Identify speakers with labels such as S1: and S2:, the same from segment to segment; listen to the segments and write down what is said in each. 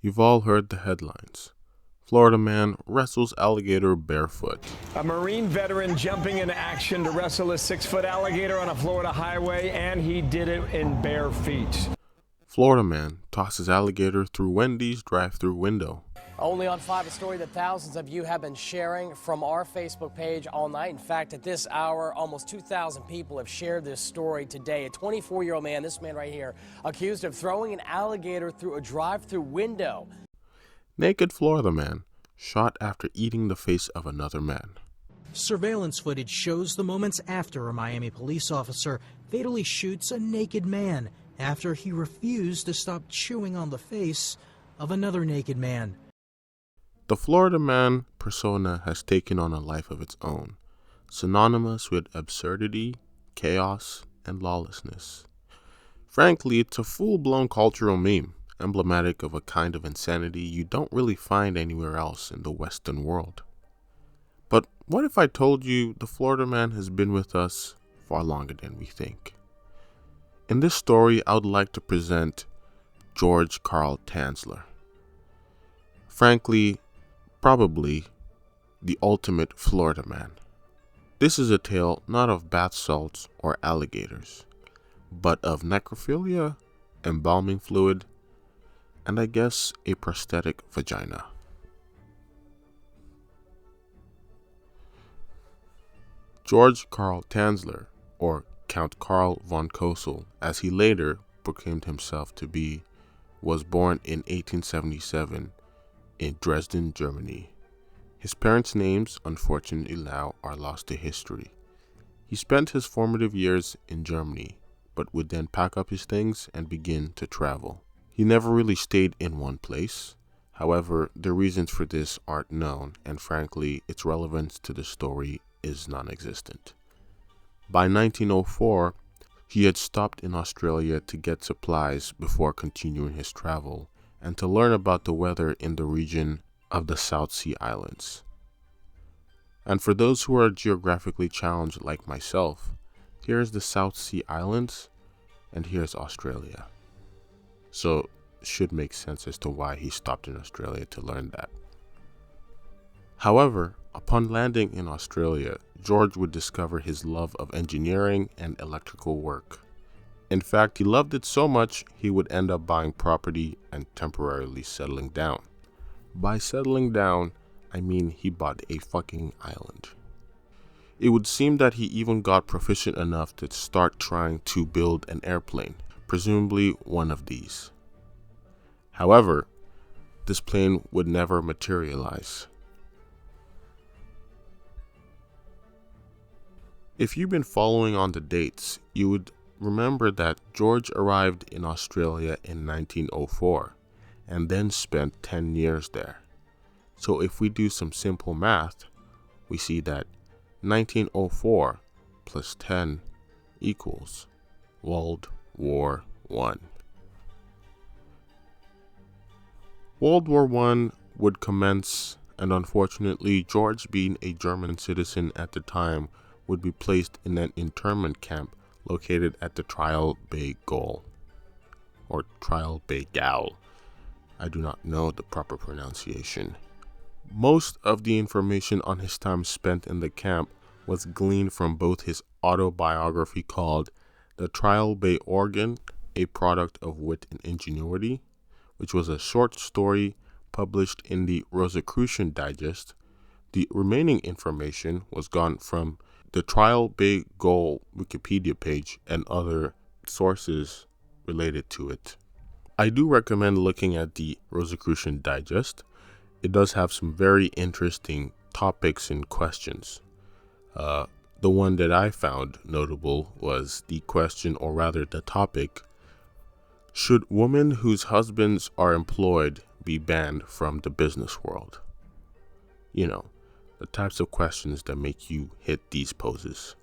S1: You've all heard the headlines. Florida man wrestles alligator barefoot.
S2: A Marine veteran jumping into action to wrestle a 6-foot alligator on a Florida highway, and he did it in bare feet.
S1: Florida man tosses alligator through Wendy's drive-thru window.
S3: Only on 5, a story that thousands of you have been sharing from our Facebook page all night. In fact, at this hour, almost 2,000 people have shared this story today. A 24-year-old man, this man right here, accused of throwing an alligator through a drive-thru window.
S1: Naked Florida man shot after eating the face of another man.
S4: Surveillance footage shows the moments after a Miami police officer fatally shoots a naked man after he refused to stop chewing on the face of another naked man.
S1: The Florida man persona has taken on a life of its own, synonymous with absurdity, chaos, and lawlessness. Frankly, it's a full-blown cultural meme, emblematic of a kind of insanity you don't really find anywhere else in the Western world. But what if I told you the Florida man has been with us far longer than we think? In this story, I would like to present George Carl Tanzler. Frankly, probably the ultimate Florida man. This is a tale not of bath salts or alligators, but of necrophilia, embalming fluid, and I guess a prosthetic vagina. George Carl Tanzler, or Count Karl von Cosel, as he later proclaimed himself to be, was born in 1877 in Dresden, Germany. His parents' names, unfortunately now, are lost to history. He spent his formative years in Germany, but would then pack up his things and begin to travel. He never really stayed in one place. However, the reasons for this aren't known, and frankly, its relevance to the story is non-existent. By 1904, he had stopped in Australia to get supplies before continuing his travel, and to learn about the weather in the region of the South Sea Islands. And for those who are geographically challenged like myself, here's the South Sea Islands, and here's Australia. So, it should make sense as to why he stopped in Australia to learn that. However, upon landing in Australia, George would discover his love of engineering and electrical work. In fact, he loved it so much, he would end up buying property and temporarily settling down. By settling down, I mean he bought a fucking island. It would seem that he even got proficient enough to start trying to build an airplane, presumably one of these. However, this plane would never materialize. If you've been following on the dates, you would remember that George arrived in Australia in 1904 and then spent 10 years there. So if we do some simple math, we see that 1904 plus 10 equals World War I. World War I would commence, and unfortunately, George, being a German citizen at the time, would be placed in an internment camp located at the Trial Bay Gaol, or Trial Bay Gaol. I do not know the proper pronunciation. Most of the information on his time spent in the camp was gleaned from both his autobiography called The Trial Bay Organ, a Product of Wit and Ingenuity, which was a short story published in the Rosicrucian Digest. The remaining information was gone from the Trial Bay Gaol Wikipedia page and other sources related to it. I do recommend looking at the Rosicrucian Digest. It does have some very interesting topics and questions. The one that I found notable was the question, or rather the topic, should women whose husbands are employed be banned from the business world? You know, the types of questions that make you hit these poses.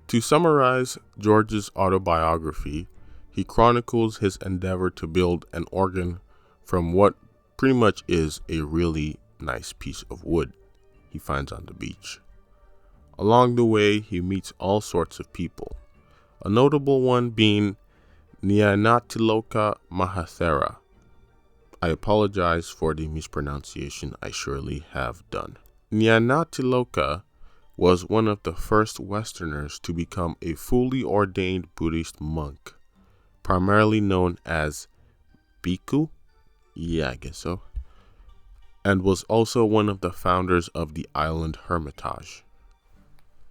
S1: To summarize George's autobiography, he chronicles his endeavor to build an organ from what pretty much is a really nice piece of wood he finds on the beach. Along the way, he meets all sorts of people, a notable one being Nyanatiloka Mahathera. I apologize for the mispronunciation I surely have done. Nyanatiloka was one of the first Westerners to become a fully ordained Buddhist monk, primarily known as Bhikkhu, yeah, I guess so, and was also one of the founders of the island Hermitage,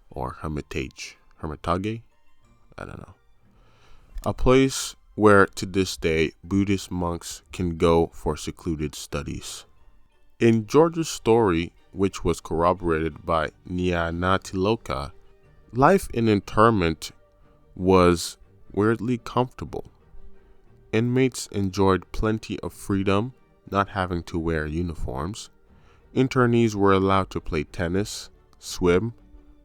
S1: or Hermitage, Hermitage, I don't know, a place where to this day Buddhist monks can go for secluded studies. In George's story, which was corroborated by Nyanatiloka, life in internment was weirdly comfortable. Inmates enjoyed plenty of freedom, not having to wear uniforms. Internees were allowed to play tennis, swim,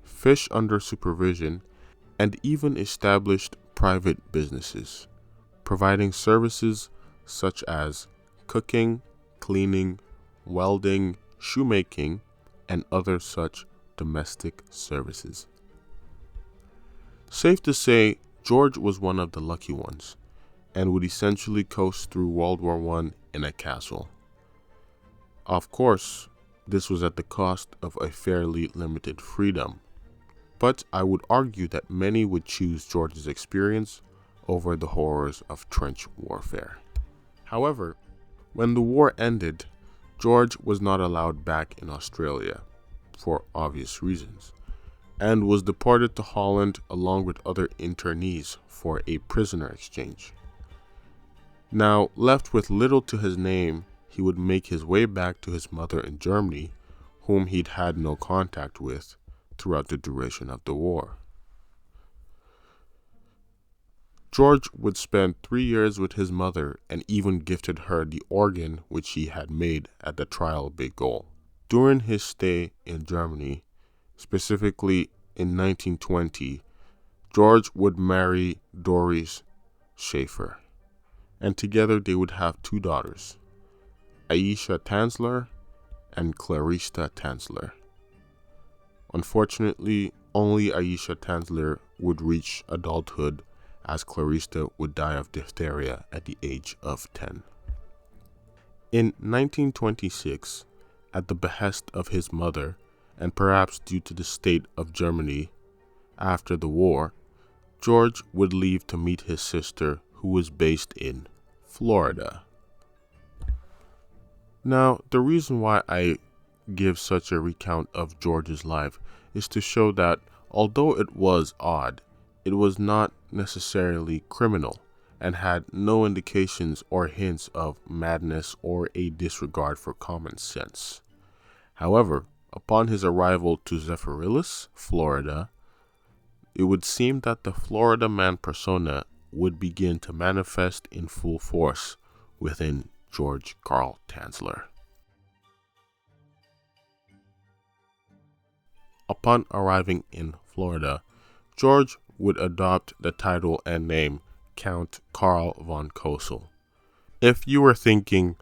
S1: fish under supervision, and even established private businesses, providing services such as cooking, cleaning, welding, shoemaking, and other such domestic services. Safe to say, George was one of the lucky ones, and would essentially coast through World War I in a castle. Of course, this was at the cost of a fairly limited freedom, but I would argue that many would choose George's experience over the horrors of trench warfare. However, when the war ended, George was not allowed back in Australia, for obvious reasons, and was deported to Holland along with other internees for a prisoner exchange. Now, left with little to his name, he would make his way back to his mother in Germany, whom he'd had no contact with throughout the duration of the war. George would spend 3 years with his mother and even gifted her the organ which he had made at the Trial Big Goal. During his stay in Germany, specifically in 1920, George would marry Doris Schaefer, and together they would have 2 daughters, Aisha Tanzler and Clarista Tanzler. Unfortunately, only Aisha Tanzler would reach adulthood, as Clarista would die of diphtheria at the age of 10. In 1926, at the behest of his mother, and perhaps due to the state of Germany after the war, George would leave to meet his sister, who was based in Florida. Now, the reason why I give such a recount of George's life is to show that although it was odd, it was not necessarily criminal and had no indications or hints of madness or a disregard for common sense. However, upon his arrival to Zephyrillus, Florida, it would seem that the Florida man persona would begin to manifest in full force within George Carl Tanzler. Upon arriving in Florida, George would adopt the title and name Count Karl von Cosel. If you were thinking,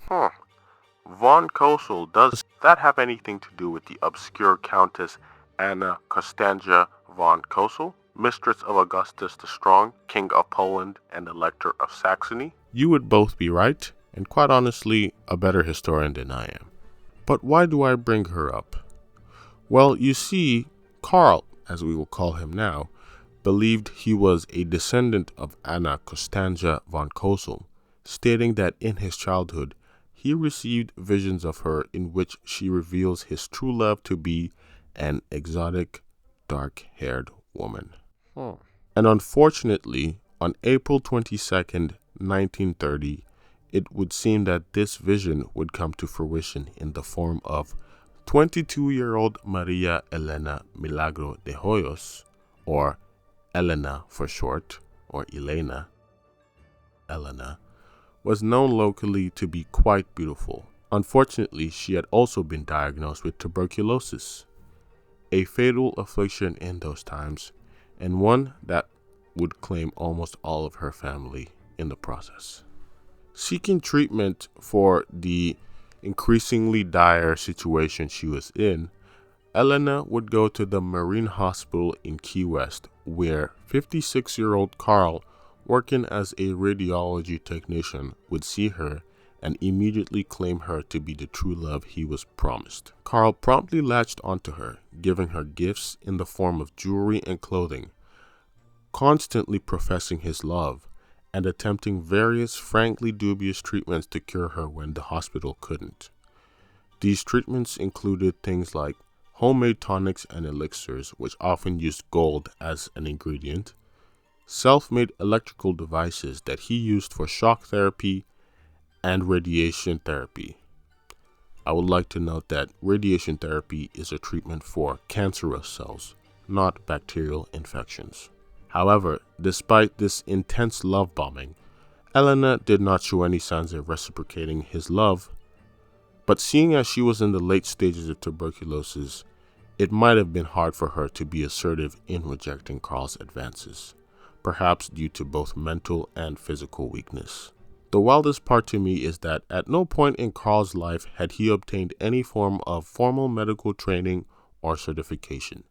S1: von Cosel, does that have anything to do with the obscure Countess Anna Constantia von Cosel, mistress of Augustus the Strong, King of Poland and Elector of Saxony? You would both be right, and quite honestly, a better historian than I am. But why do I bring her up? Well, you see, Karl, as we will call him now, believed he was a descendant of Anna Constantia von Cosel, stating that in his childhood he received visions of her in which she reveals his true love to be an exotic, dark-haired woman. And unfortunately, on April 22nd, 1930, it would seem that this vision would come to fruition in the form of 22-year-old Maria Elena Milagro de Hoyos, or Elena for short, or Elena. Elena was known locally to be quite beautiful. Unfortunately, she had also been diagnosed with tuberculosis, a fatal affliction in those times, and one that would claim almost all of her family in the process. Seeking treatment for the increasingly dire situation she was in, Elena would go to the Marine Hospital in Key West, where 56-year-old Karl, working as a radiology technician, would see her and immediately claim her to be the true love he was promised. Carl promptly latched onto her, giving her gifts in the form of jewelry and clothing, constantly professing his love, and attempting various frankly dubious treatments to cure her when the hospital couldn't. These treatments included things like homemade tonics and elixirs, which often used gold as an ingredient, self-made electrical devices that he used for shock therapy, and radiation therapy. I would like to note that radiation therapy is a treatment for cancerous cells, not bacterial infections. However, despite this intense love bombing, Elena did not show any signs of reciprocating his love, but seeing as she was in the late stages of tuberculosis, it might have been hard for her to be assertive in rejecting Carl's advances, perhaps due to both mental and physical weakness. The wildest part to me is that at no point in Carl's life had he obtained any form of formal medical training or certification.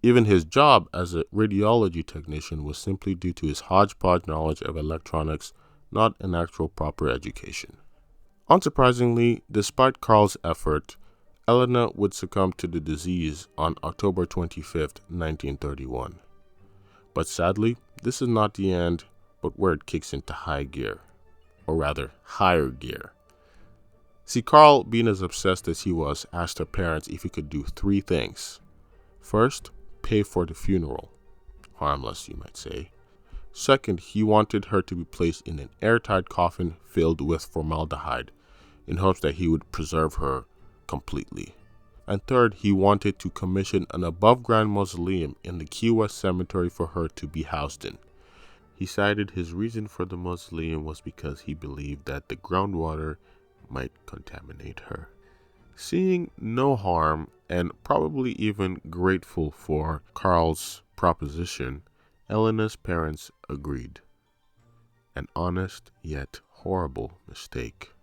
S1: Even his job as a radiology technician was simply due to his hodgepodge knowledge of electronics, not an actual proper education. Unsurprisingly, despite Carl's effort, Elena would succumb to the disease on October 25, 1931. But sadly, this is not the end, but where it kicks into high gear. Or rather, higher gear. See, Carl, being as obsessed as he was, asked her parents if he could do 3 things. First, pay for the funeral. Harmless, you might say. Second, he wanted her to be placed in an airtight coffin filled with formaldehyde, in hopes that he would preserve her completely. And third, he wanted to commission an above-ground mausoleum in the Key West Cemetery for her to be housed in. He cited his reason for the mausoleum was because he believed that the groundwater might contaminate her. Seeing no harm and probably even grateful for Carl's proposition, Elena's parents agreed. An honest yet horrible mistake.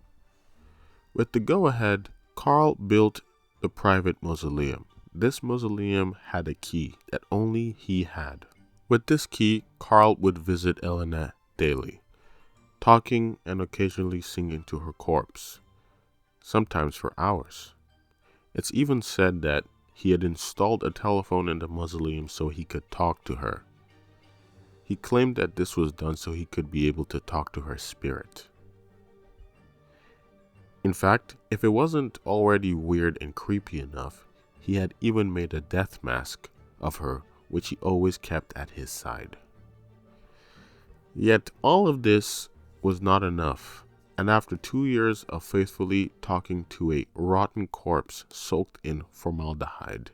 S1: With the go-ahead, Carl built the private mausoleum. This mausoleum had a key that only he had. With this key, Carl would visit Elena daily, talking and occasionally singing to her corpse, sometimes for hours. It's even said that he had installed a telephone in the mausoleum so he could talk to her. He claimed that this was done so he could be able to talk to her spirit. In fact, if it wasn't already weird and creepy enough, he had even made a death mask of her, which he always kept at his side. Yet all of this was not enough, and after 2 years of faithfully talking to a rotten corpse soaked in formaldehyde,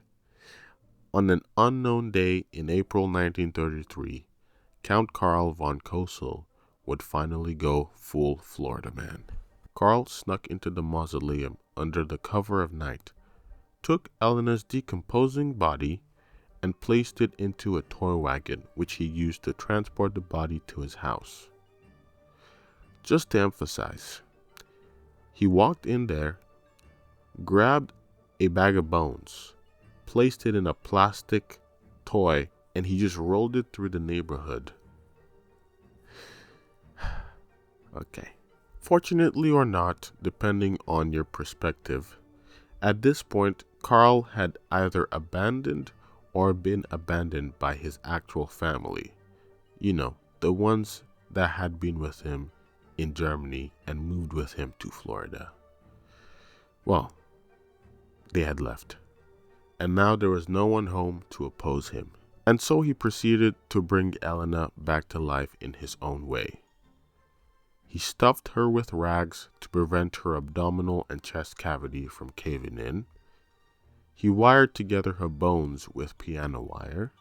S1: on an unknown day in April 1933, Count Karl von Cosel would finally go full Florida man. Carl snuck into the mausoleum under the cover of night, took Elena's decomposing body, and placed it into a toy wagon, which he used to transport the body to his house. Just to emphasize, he walked in there, grabbed a bag of bones, placed it in a plastic toy, and he just rolled it through the neighborhood. Okay. Fortunately or not, depending on your perspective, at this point, Carl had either abandoned or been abandoned by his actual family. You know, the ones that had been with him in Germany and moved with him to Florida. Well, they had left, and now there was no one home to oppose him. And so he proceeded to bring Elena back to life in his own way. He stuffed her with rags to prevent her abdominal and chest cavity from caving in. He wired together her bones with piano wire.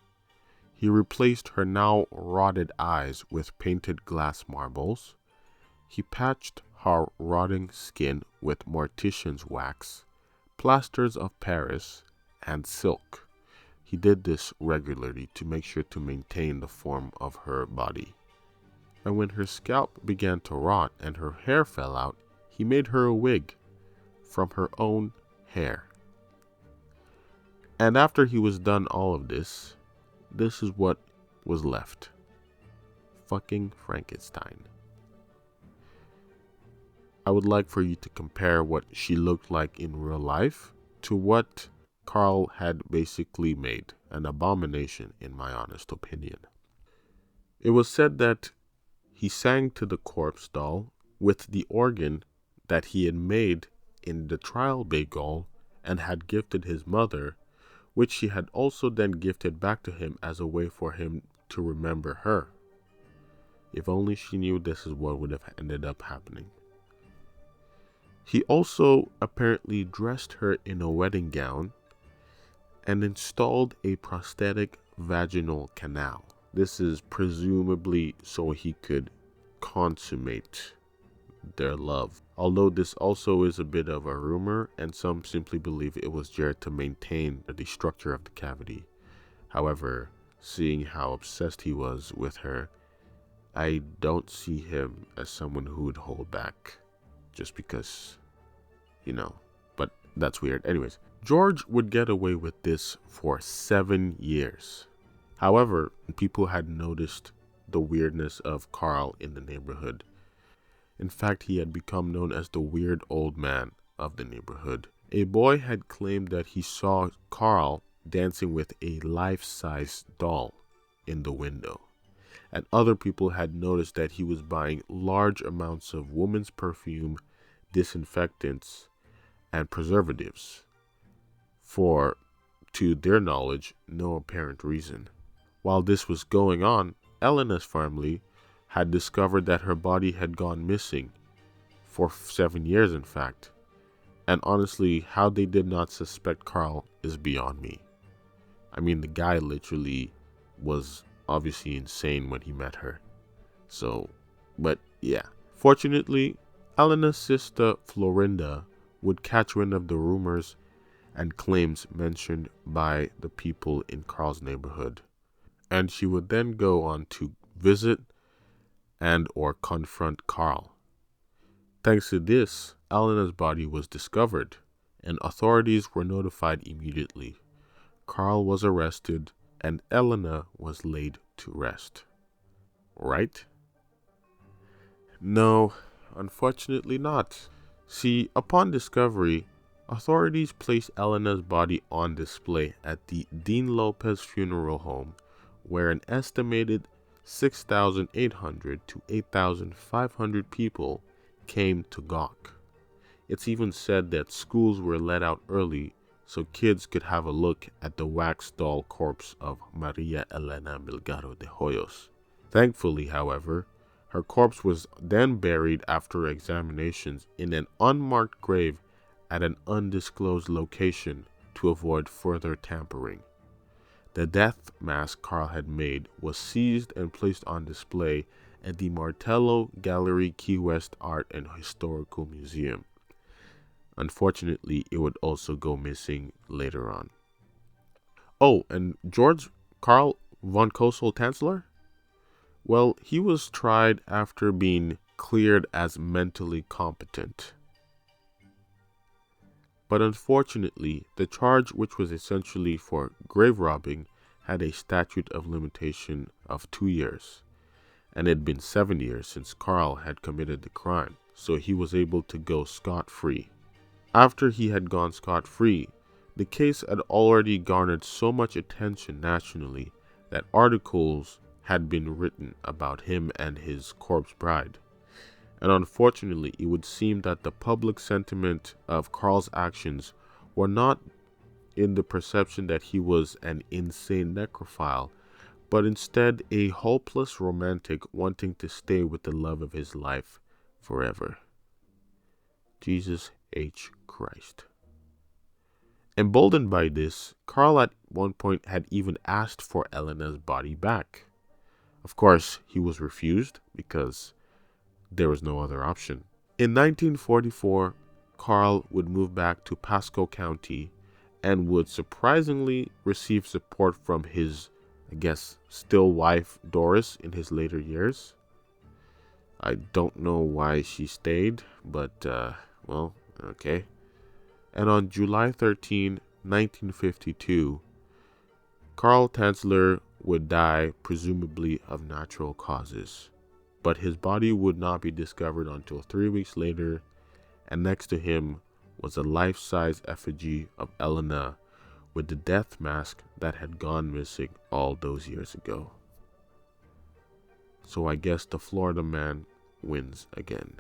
S1: He replaced her now rotted eyes with painted glass marbles. He patched her rotting skin with mortician's wax, plasters of Paris, and silk. He did this regularly to make sure to maintain the form of her body. And when her scalp began to rot and her hair fell out, he made her a wig from her own hair. And after he was done all of this, this is what was left. Fucking Frankenstein. I would like for you to compare what she looked like in real life to what Carl had basically made. An abomination, in my honest opinion. It was said that he sang to the corpse doll with the organ that he had made in the trial bagel and had gifted his mother, which she had also then gifted back to him as a way for him to remember her. If only she knew this is what would have ended up happening. He also apparently dressed her in a wedding gown and installed a prosthetic vaginal canal. This is presumably so he could consummate their love. Although this also is a bit of a rumor, and some simply believe it was Jared to maintain the structure of the cavity. However, seeing how obsessed he was with her, I don't see him as someone who would hold back just because, but that's weird. Anyways, George would get away with this for 7 years. However, people had noticed the weirdness of Carl in the neighborhood. In fact, he had become known as the weird old man of the neighborhood. A boy had claimed that he saw Carl dancing with a life-size doll in the window. And other people had noticed that he was buying large amounts of women's perfume, disinfectants, and preservatives for, to their knowledge, no apparent reason. While this was going on, Elena's family had discovered that her body had gone missing for 7 years, in fact. And honestly, how they did not suspect Carl is beyond me. I mean, the guy literally was obviously insane when he met her. So, but yeah. Fortunately, Elena's sister Florinda would catch wind of the rumors and claims mentioned by the people in Carl's neighborhood. And she would then go on to visit and or confront Carl. Thanks to this, Elena's body was discovered, and authorities were notified immediately. Carl was arrested, and Elena was laid to rest. Right? No, unfortunately not. See, upon discovery, authorities placed Elena's body on display at the Dean Lopez Funeral Home, where an estimated 6,800 to 8,500 people came to gawk. It's even said that schools were let out early so kids could have a look at the wax doll corpse of Maria Elena Melgaro de Hoyos. Thankfully, however, her corpse was then buried after examinations in an unmarked grave at an undisclosed location to avoid further tampering. The death mask Carl had made was seized and placed on display at the Martello Gallery Key West Art and Historical Museum. Unfortunately, it would also go missing later on. Oh, and George Carl von Cosel Tanzler? Well, he was tried after being cleared as mentally competent. But unfortunately, the charge, which was essentially for grave robbing, had a statute of limitation of 2 years. And it had been 7 years since Carl had committed the crime, so he was able to go scot-free. After he had gone scot-free, the case had already garnered so much attention nationally that articles had been written about him and his corpse bride. And unfortunately, it would seem that the public sentiment of Carl's actions were not in the perception that he was an insane necrophile, but instead a hopeless romantic wanting to stay with the love of his life forever. Jesus H. Christ. Emboldened by this, Carl at one point had even asked for Elena's body back. Of course, he was refused because there was no other option. In 1944, Carl would move back to Pasco County and would surprisingly receive support from his, still wife Doris in his later years. I don't know why she stayed, but, okay. And on July 13, 1952, Carl Tanzler would die, presumably of natural causes. But his body would not be discovered until 3 weeks later and next to him was a life-size effigy of Elena with the death mask that had gone missing all those years ago. So I guess the Florida man wins again.